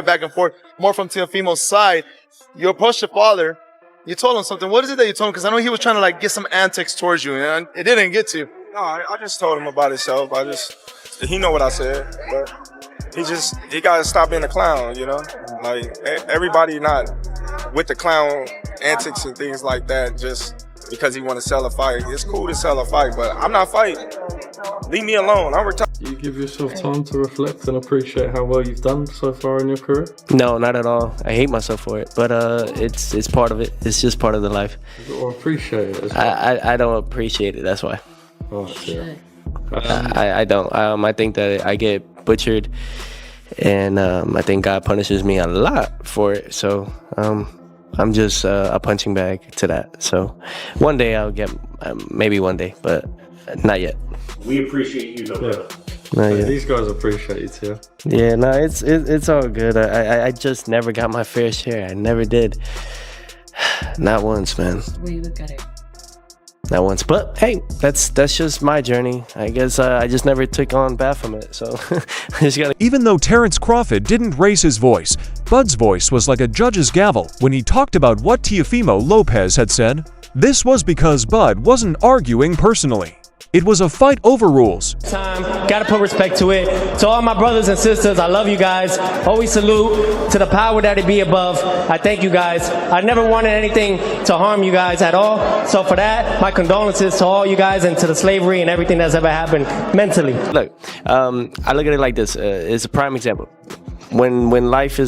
back and forth, more from Teofimo's side. You approached your father. You told him something. What is it that you told him? Because I know he was trying to like get some antics towards you, and it didn't get to you. No, I just told him about himself. He know what I said, but he got to stop being a clown, you know? Like, everybody not with the clown antics and things like that just because he want to sell a fight. It's cool to sell a fight, but I'm not fighting. Leave me alone. I'm retired. Do you give yourself time to reflect and appreciate how well you've done so far in your career? No, not at all. I hate myself for it, but it's part of it. It's just part of the life. You gotta appreciate it as well. I don't appreciate it. That's why. Oh, yeah. I don't. I think that I get butchered, and I think God punishes me a lot for it. So I'm just a punching bag to that. So one day I'll get, maybe one day, but not yet. We appreciate you, though. Yeah. These guys appreciate you too. Yeah, no, it's all good. I just never got my fair share. I never did. Not once, man. When you look at it. Not once. But hey, that's just my journey. I guess I just never took on Baphomet, so I just gotta. Even though Terence Crawford didn't raise his voice, Bud's voice was like a judge's gavel when he talked about what Teofimo Lopez had said. This was because Bud wasn't arguing personally. It was a fight over rules. Gotta put respect to it. To all my brothers and sisters, I love you guys. Always salute to the power that it be above. I thank you guys. I never wanted anything to harm you guys at all. So for that, my condolences to all you guys and to the slavery and everything that's ever happened mentally. Look, I look at it like this. It's a prime example. When life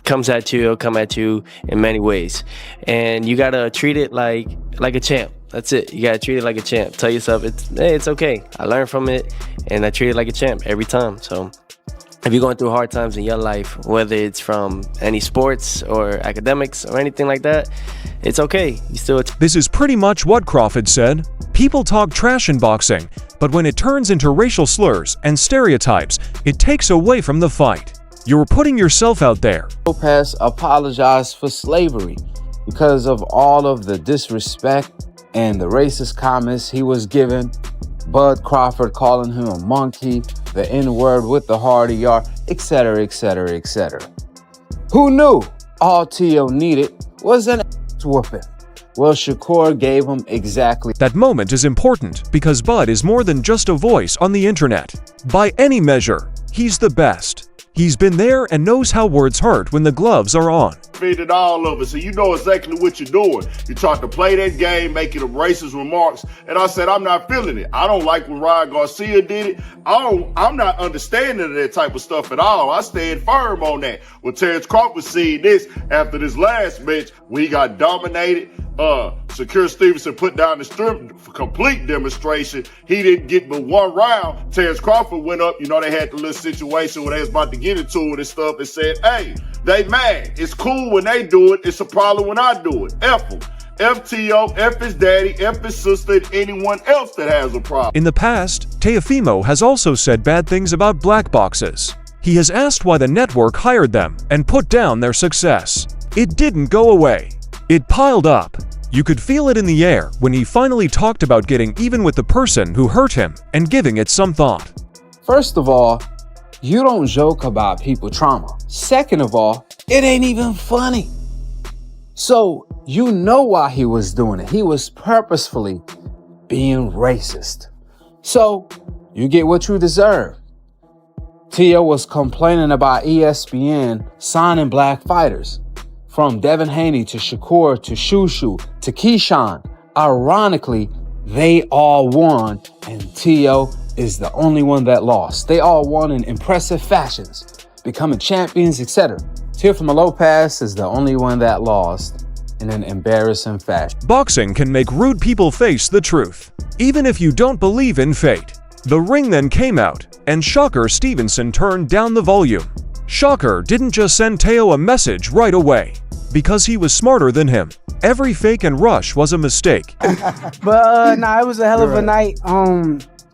comes at you, it'll come at you in many ways, and you gotta treat it like a champ. That's it. You gotta treat it like a champ. Tell yourself it's okay. I learned from it, and I treat it like a champ every time. So if you're going through hard times in your life, whether it's from any sports or academics or anything like that, it's okay. You still. This is pretty much what Crawford said. People talk trash in boxing, but when it turns into racial slurs and stereotypes, it takes away from the fight. You're putting yourself out there. Lopez apologized for slavery because of all of the disrespect and the racist comments he was given. Bud Crawford calling him a monkey, the N-word with the hard ER, etc., etc., etc. Who knew all Teo needed was an ass whooping? Well, Shakur gave him exactly. That moment is important because Bud is more than just a voice on the internet. By any measure, he's the best. He's been there and knows how words hurt when the gloves are on. Defeated all of us, so you know exactly what you're doing. You tried to play that game, making them racist remarks, and I said, I'm not feeling it. I don't like when Ryan Garcia did it. I'm not understanding that type of stuff at all. I stand firm on that. When Terence Crawford seen this after this last match, we got dominated. Shakur Stevenson put down the strip for complete demonstration. He didn't get but one round. Terence Crawford went up. You know, they had the little situation where they was about to get into it and stuff and said, hey, they mad. It's cool when they do it. It's a problem when I do it. F them. F T.O., F his daddy, F his sister, and anyone else that has a problem. In the past, Teofimo has also said bad things about black boxes. He has asked why the network hired them and put down their success. It didn't go away. It piled up. You could feel it in the air when he finally talked about getting even with the person who hurt him and giving it some thought. First of all, you don't joke about people's trauma. Second of all, it ain't even funny. So you know why he was doing it. He was purposefully being racist. So you get what you deserve. Teo was complaining about ESPN signing black fighters. From Devin Haney to Shakur to Shushu to Keyshawn. Ironically, they all won, and Teo is the only one that lost. They all won in impressive fashions, becoming champions, etc. Teofimo Lopez is the only one that lost in an embarrassing fashion. Boxing can make rude people face the truth, even if you don't believe in fate. The ring then came out, and Shakur Stevenson turned down the volume. Shakur didn't just send Teo a message right away, because he was smarter than him. Every fake and rush was a mistake. But nah, it was a hell of a night.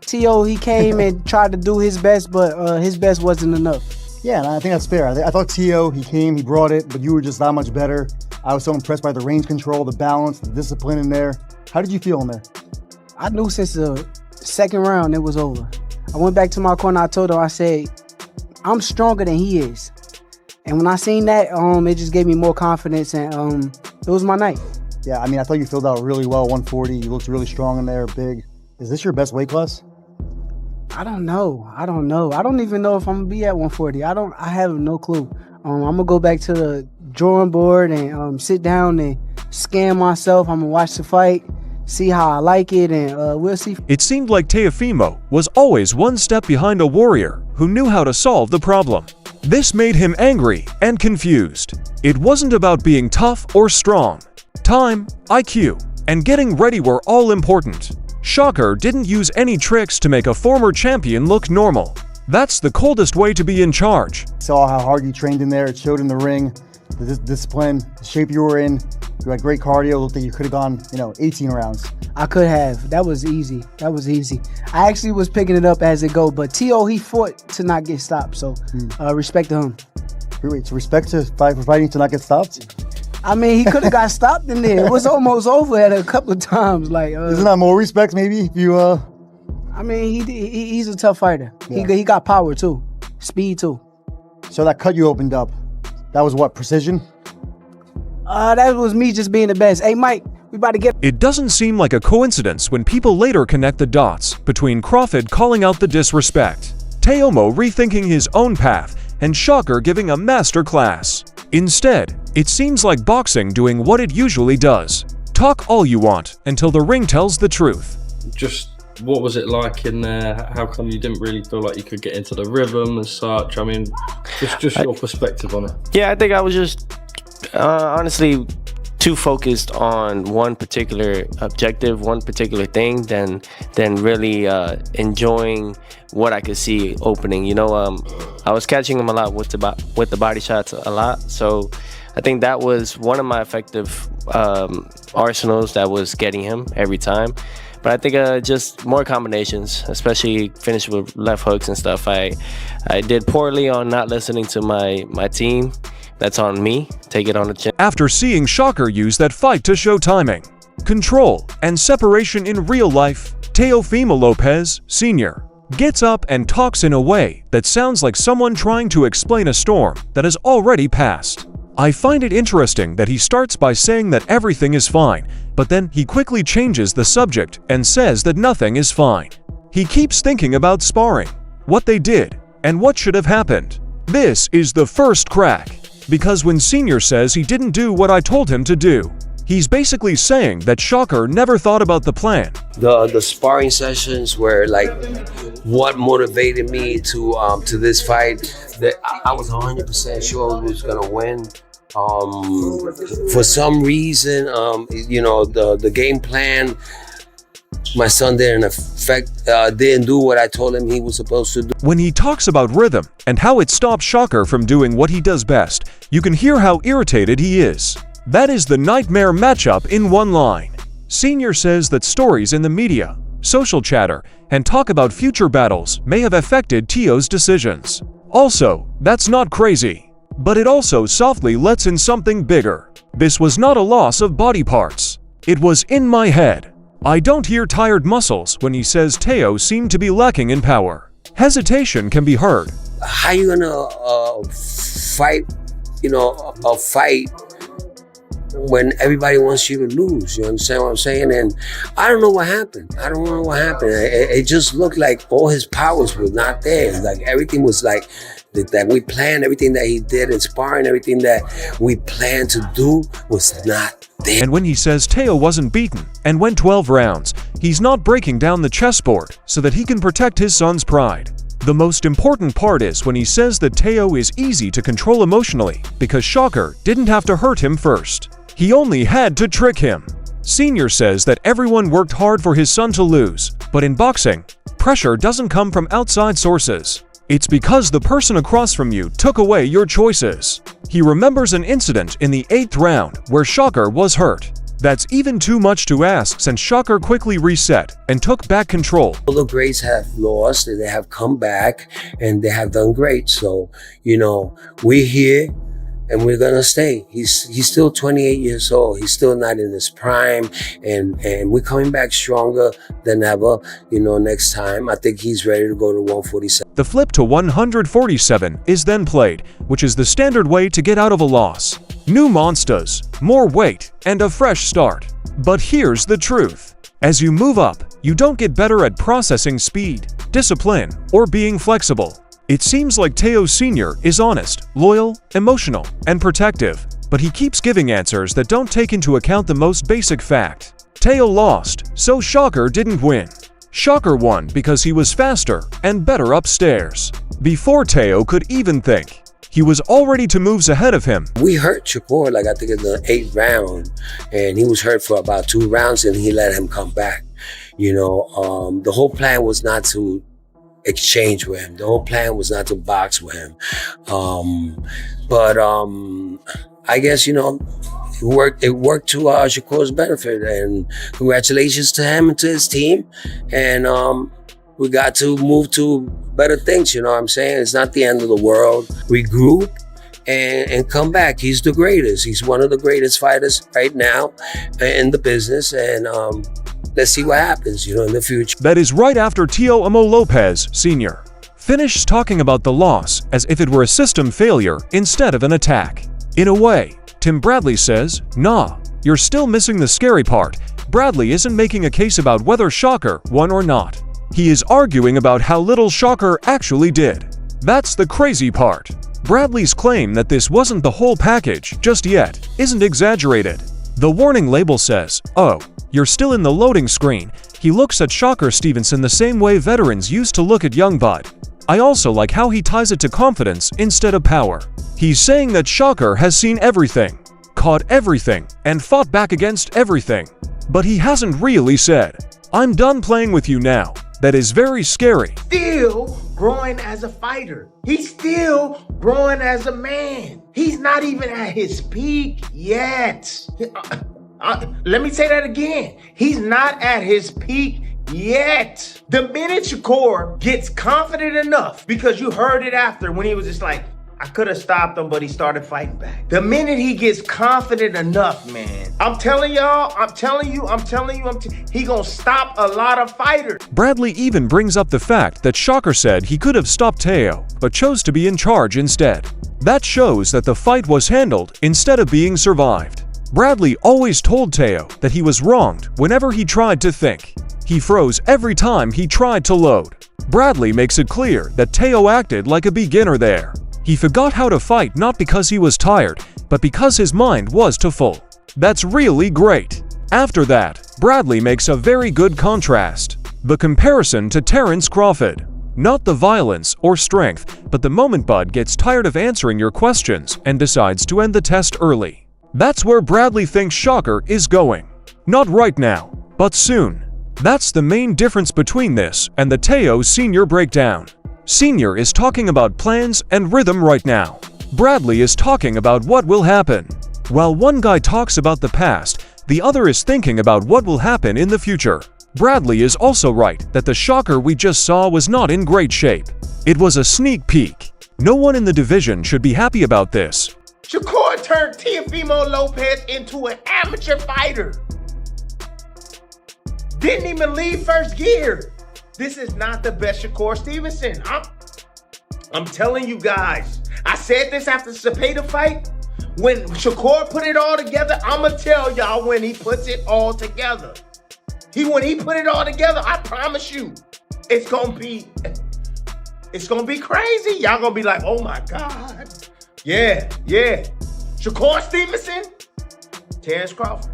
Teo, he came and tried to do his best, but his best wasn't enough. Yeah, and I think that's fair. I thought Teo, he came, he brought it, but you were just that much better. I was so impressed by the range control, the balance, the discipline in there. How did you feel in there? I knew since the second round it was over. I went back to my corner, I told him, I said, I'm stronger than he is. And when I seen that, it just gave me more confidence, and it was my night. Yeah, I mean, I thought you filled out really well, 140. You looked really strong in there, big. Is this your best weight class? I don't know. I don't even know if I'm gonna be at 140. I have no clue. I'm gonna go back to the drawing board and sit down and scan myself. I'm gonna watch the fight, see how I like it, and we'll see. It seemed like Teofimo was always one step behind a warrior who knew how to solve the problem. This made him angry and confused. It wasn't about being tough or strong. Time, IQ, and getting ready were all important. Shakur didn't use any tricks to make a former champion look normal. That's the coldest way to be in charge. Saw how hard you trained in there. It showed in the ring, the discipline, the shape you were in. You had great cardio. It looked like you could have gone, 18 rounds. I could have. That was easy. I actually was picking it up as it go, but T.O., he fought to not get stopped, so respect to him. Wait, so respect for fighting to not get stopped? I mean, he could have got stopped in there. It was almost over at a couple of times. Isn't that more respect, maybe? If you, I mean, he's a tough fighter. Yeah. He got power too, speed too. So that cut you opened up, that was what, precision? That was me just being the best. Hey, Mike, we about to get. It doesn't seem like a coincidence when people later connect the dots between Crawford calling out the disrespect, Teofimo rethinking his own path, and Shakur giving a master class. Instead, it seems like boxing doing what it usually does. Talk all you want until the ring tells the truth. Just what was it like in there? How come you didn't really feel like you could get into the rhythm and such? I mean, just your perspective on it. Yeah, I think I was just honestly too focused on one particular objective, one particular thing, than really enjoying what I could see opening. I was catching him a lot with the body shots a lot, so I think that was one of my effective arsenals that was getting him every time. But I think just more combinations, especially finish with left hooks and stuff. I did poorly on not listening to my team. That's on me. Take it on the chin. After seeing Shakur use that fight to show timing, control, and separation in real life, Teofimo Lopez Sr. gets up and talks in a way that sounds like someone trying to explain a storm that has already passed. I find it interesting that he starts by saying that everything is fine, but then he quickly changes the subject and says that nothing is fine. He keeps thinking about sparring, what they did, and what should have happened. This is the first crack, because when Senior says he didn't do what I told him to do, he's basically saying that Shakur never thought about the plan. The sparring sessions were like what motivated me to this fight. That I was 100% sure who was gonna win. For some reason, the game plan, my son didn't do what I told him he was supposed to do. When he talks about rhythm and how it stops Shakur from doing what he does best, you can hear how irritated he is. That is the nightmare matchup in one line. Senior says that stories in the media, social chatter, and talk about future battles may have affected Teo's decisions. Also, that's not crazy, but it also softly lets in something bigger. This was not a loss of body parts. It was in my head. I don't hear tired muscles when he says Teo seemed to be lacking in power. Hesitation can be heard. How you gonna fight, a fight when everybody wants you to lose? You understand what I'm saying? And I don't know what happened. It just looked like all his powers were not there. Like everything was like that we planned, everything that he did in sparring, everything that we planned to do was not there. And when he says Teo wasn't beaten and went 12 rounds, he's not breaking down the chessboard so that he can protect his son's pride. The most important part is when he says that Teo is easy to control emotionally because Shakur didn't have to hurt him first. He only had to trick him. Senior says that everyone worked hard for his son to lose, but in boxing, pressure doesn't come from outside sources. It's because the person across from you took away your choices. He remembers an incident in the 8th round where Shakur was hurt. That's even too much to ask since Shakur quickly reset and took back control. All the greats have lost and they have come back and they have done great. So, we're here and we're gonna stay. He's still 28 years old. He's still not in his prime, and we're coming back stronger than ever. Next time I think he's ready to go to 147. The flip to 147 is then played, which is the standard way to get out of a loss. New monsters, more weight, and a fresh start. But here's the truth. As you move up, you don't get better at processing speed, discipline, or being flexible. It seems like Teo Sr. is honest, loyal, emotional, and protective, but he keeps giving answers that don't take into account the most basic fact. Teo lost, so Shakur didn't win. Shakur won because he was faster and better upstairs. Before Teo could even think, he was already 2 moves ahead of him. We hurt Shakur, I think in the 8th round, and he was hurt for about 2 rounds, and he let him come back. The whole plan was not to exchange with him. The whole plan was not to box with him. But I guess, it worked to Shakur's benefit, and congratulations to him and to his team. And we got to move to better things, you know what I'm saying? It's not the end of the world. Regroup and come back. He's the greatest. He's one of the greatest fighters right now in the business, and let's see what happens, in the future. That is right after Teofimo Lopez Sr. finished talking about the loss as if it were a system failure instead of an attack. In a way, Tim Bradley says, "Nah, you're still missing the scary part. Bradley isn't making a case about whether Shakur won or not. He is arguing about how little Shakur actually did. That's the crazy part." Bradley's claim that this wasn't the whole package just yet isn't exaggerated. The warning label says, "Oh, you're still in the loading screen." He looks at Shakur Stevenson the same way veterans used to look at young Bud. I also like how he ties it to confidence instead of power. He's saying that Shakur has seen everything, caught everything, and fought back against everything. But he hasn't really said, "I'm done playing with you now." That is very scary. Still growing as a fighter. He's still growing as a man. He's not even at his peak yet. Let me say that again. He's not at his peak yet. The minute Shakur gets confident enough, because you heard it after when he was just like, I could have stopped him, but he started fighting back. The minute he gets confident enough, man, I'm telling y'all, he gonna stop a lot of fighters. Bradley even brings up the fact that Shakur said he could have stopped Teo, but chose to be in charge instead. That shows that the fight was handled instead of being survived. Bradley always told Teo that he was wronged whenever he tried to think. He froze every time he tried to load. Bradley makes it clear that Teo acted like a beginner there. He forgot how to fight not because he was tired, but because his mind was too full. That's really great. After that, Bradley makes a very good contrast. The comparison to Terence Crawford. Not the violence or strength, but the moment Bud gets tired of answering your questions and decides to end the test early. That's where Bradley thinks Shakur is going. Not right now, but soon. That's the main difference between this and the Teo Sr. breakdown. Sr. is talking about plans and rhythm right now. Bradley is talking about what will happen. While one guy talks about the past, the other is thinking about what will happen in the future. Bradley is also right that the Shakur we just saw was not in great shape. It was a sneak peek. No one in the division should be happy about this. Shakur turned Teofimo Lopez into an amateur fighter. Didn't even leave first gear. This is not the best Shakur Stevenson. I'm telling you guys. I said this after the Cepeda fight. When Shakur put it all together, I'ma tell y'all when he puts it all together. When he put it all together, I promise you, it's gonna be crazy. Y'all gonna be like, oh my God. Yeah. Shakur Stevenson, Terence Crawford.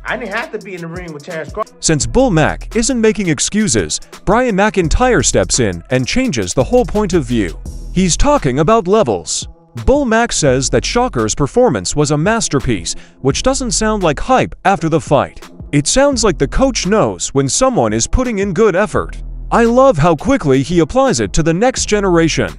I didn't have to be in the ring with Terence Crawford. Since BoMac isn't making excuses, Brian McIntyre steps in and changes the whole point of view. He's talking about levels. BoMac says that Shakur's performance was a masterpiece, which doesn't sound like hype after the fight. It sounds like the coach knows when someone is putting in good effort. I love how quickly he applies it to the next generation.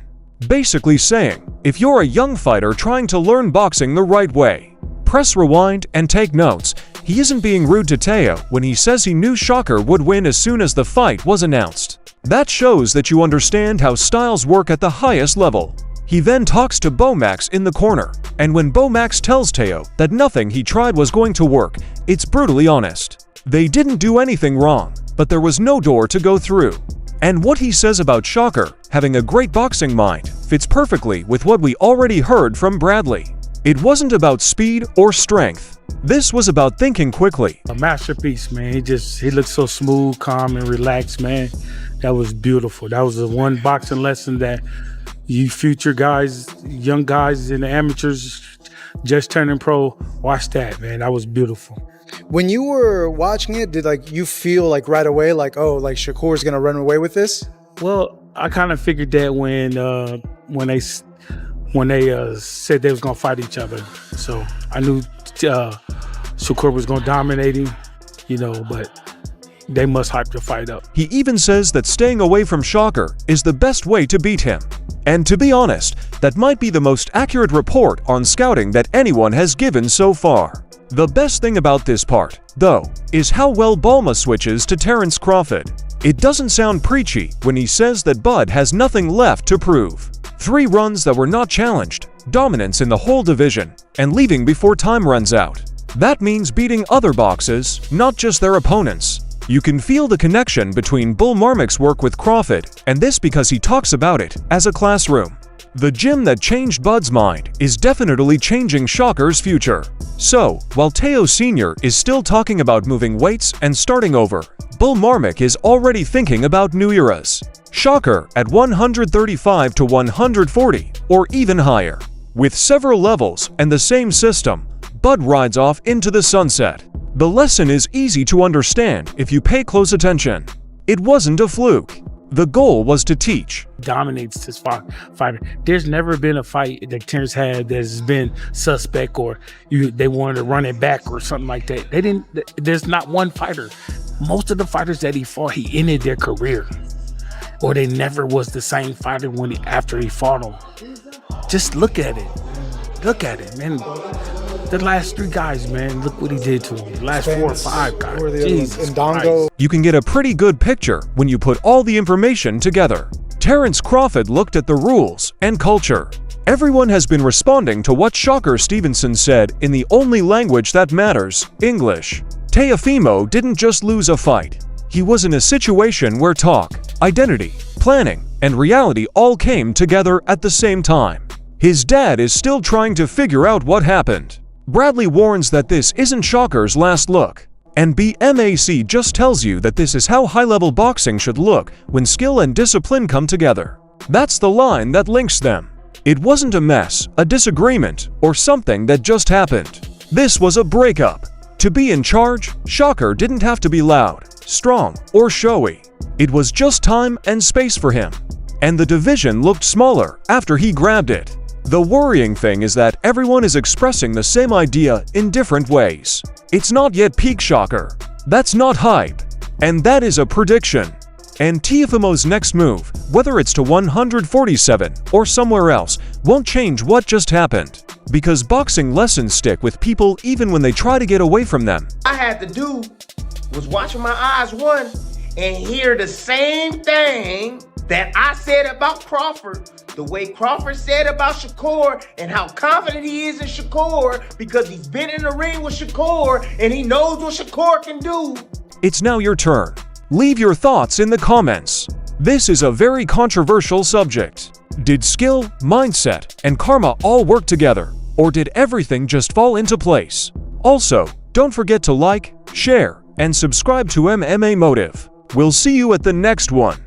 Basically saying, if you're a young fighter trying to learn boxing the right way, press rewind and take notes. He isn't being rude to Teo when he says he knew Shakur would win as soon as the fight was announced. That shows that you understand how styles work at the highest level. He then talks to BoMac in the corner. And when BoMac tells Teo that nothing he tried was going to work, it's brutally honest. They didn't do anything wrong, but there was no door to go through. And what he says about Shakur having a great boxing mind fits perfectly with what we already heard from Bradley. It wasn't about speed or strength. This was about thinking quickly. A masterpiece, man. He looked so smooth, calm, and relaxed, man. That was beautiful. That was the one boxing lesson that you future guys, young guys and the amateurs just turning pro, watch that, man. That was beautiful. When you were watching it, did you feel right away Shakur's gonna run away with this? Well, I kind of figured that when they said they was gonna fight each other, so I knew Shakur was gonna dominate him, but they must hype the fight up. He even says that staying away from Shakur is the best way to beat him. And to be honest, that might be the most accurate report on scouting that anyone has given so far. The best thing about this part, though, is how well Bulma switches to Terence Crawford. It doesn't sound preachy when he says that Bud has nothing left to prove. 3 runs that were not challenged, dominance in the whole division, and leaving before time runs out. That means beating other boxes, not just their opponents. You can feel the connection between BoMac's work with Crawford, and this because he talks about it as a classroom. The gym that changed Bud's mind is definitely changing Shakur's future. So, while Teo Sr. is still talking about moving weights and starting over, BoMac is already thinking about new eras. Shakur at 135 to 140, or even higher. With several levels and the same system, Bud rides off into the sunset. The lesson is easy to understand if you pay close attention. It wasn't a fluke. The goal was to teach. Dominates this fighter. There's never been a fight that Terence had that's been suspect or they wanted to run it back or something like that. There's not one fighter. Most of the fighters that he fought, he ended their career. Or they never was the same fighter after he fought them. Just look at it. Look at it, man. The last 3 guys, man, look what he did to them. The last 4 or 5 guys. Jesus Christ. You can get a pretty good picture when you put all the information together. Terence Crawford looked at the rules and culture. Everyone has been responding to what Shakur Stevenson said in the only language that matters, English. Teofimo didn't just lose a fight. He was in a situation where talk, identity, planning, and reality all came together at the same time. His dad is still trying to figure out what happened. Bradley warns that this isn't Shakur's last look. And BoMac just tells you that this is how high-level boxing should look when skill and discipline come together. That's the line that links them. It wasn't a mess, a disagreement, or something that just happened. This was a breakup. To be in charge, Shakur didn't have to be loud, strong, or showy. It was just time and space for him. And the division looked smaller after he grabbed it. The worrying thing is that everyone is expressing the same idea in different ways. It's not yet peak Shakur. That's not hype. And that is a prediction. And Teofimo's next move, whether it's to 147 or somewhere else, won't change what just happened. Because boxing lessons stick with people even when they try to get away from them. I had to do was watch with my eyes one and hear the same thing that I said about Crawford, the way Crawford said about Shakur, and how confident he is in Shakur because he's been in the ring with Shakur and he knows what Shakur can do. It's now your turn. Leave your thoughts in the comments. This is a very controversial subject. Did skill, mindset, and karma all work together, or did everything just fall into place? Also, don't forget to like, share, and subscribe to MMA Motive. We'll see you at the next one.